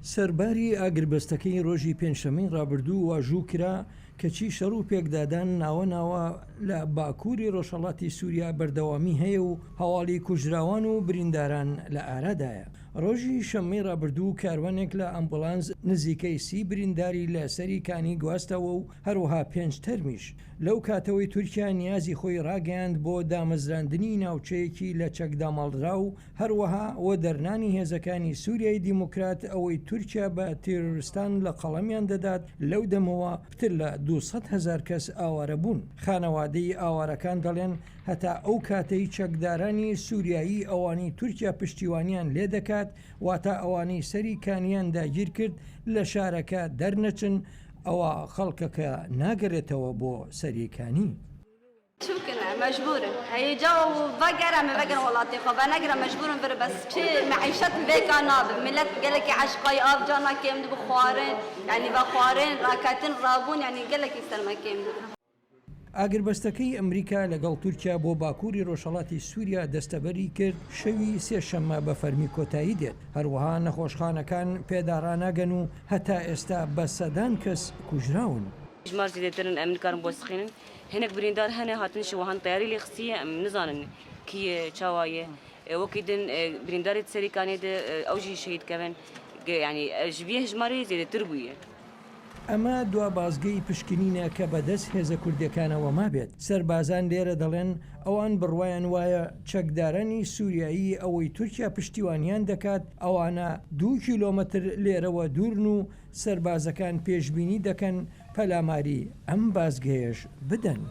سەرباری ئاگربەستەکەی ڕۆژی پێنجشەممەی ڕابردوو واژوو کرا کەچی شەڕ و پێکدادان ناوە لە باکووری ڕۆژهەڵاتی سووریا بەردەوامی هەیە و هەواڵی کوژراوان و برینداران لە ئارادایە. ڕۆژی شەممەی ڕابردوو کاروانێک لە ئەمبولانس نزیکەی 30 برینداری لە سەریکانی گواستەوە و هەروەها 5 تەرمیش. لەو کاتەوەی تورکیا نیازی خۆی ڕاگەیاند بۆ دامەزراندنی ناوچەیەکی لە چەکدامەڵدرا و هەروەها وە دەرنانی هێزەکانی سووریای دیموکرات ئەوەی تورکیا بە تێرۆریستان لە قەڵەمیان دەدات لەو دەمەوە پتر لە 200,000 کەس ئاوارە بوون. خانەوادەی ئاوارەکان دەڵێن هەتا ئەو کاتەی چەکدارانی سووریایی ئەوانی تورکیا پشتیوانیان لێ دەکات واتە ئەوانەی سەریکانیان داگیر کرد لە شارەکە دەرنەچن ئەوە خەڵکەکە ناگەرێتەوە بۆ سەریکانی. شو كنا مجبورين هيجوا وفقرة من فقر ولاتي خبا نقرا مجبورين بر بس شيء معيشة بيك ناظر ملت قالك عشقاي اب جانا كيم بخوارين يعني بخوارين راكاتين رابون يعني قالك يستلم كيم. ئاگربەستەکەی ئەمریکا لەگەڵ تورکیا بۆ باکووری ڕۆژهەڵاتی سووریا دەستەبەری کرد شەوی سێشەممە بە فەرمی کۆتایی دێت. هەروەها نەخۆشخانەکان پێداڕانەگەن و هەتا ئێستا بە سەدان کەس کوژراون. ژمار زیاترن ئەمریکان بۆ سخێنن هەنێک بریندار هەنێ هاتن شەوەهان تیاری لێ خستیە ئەم نزانن کیە چاوایە وەکی دن برینداری سەریکانێ ئەوژی شەهیدکەون ینی ژبیە ژماری زیاتر بوویە. ئەمە دوا بازگەی پشکنینە کە بەدەست هێزە کوردەکانەوە مابێت. سەربازان لێرە دەڵێن ئەوان بڕوایان وایە چەکدارانی سووریایی ئەوەی تورکیا پشتیوانیان دەکات ئەوانە 2 کیلۆمەتر لێرەوە دوورن و سەربازەکان پێشبینی دەکەن پەلاماری ئەم بازگەیەش بدەن.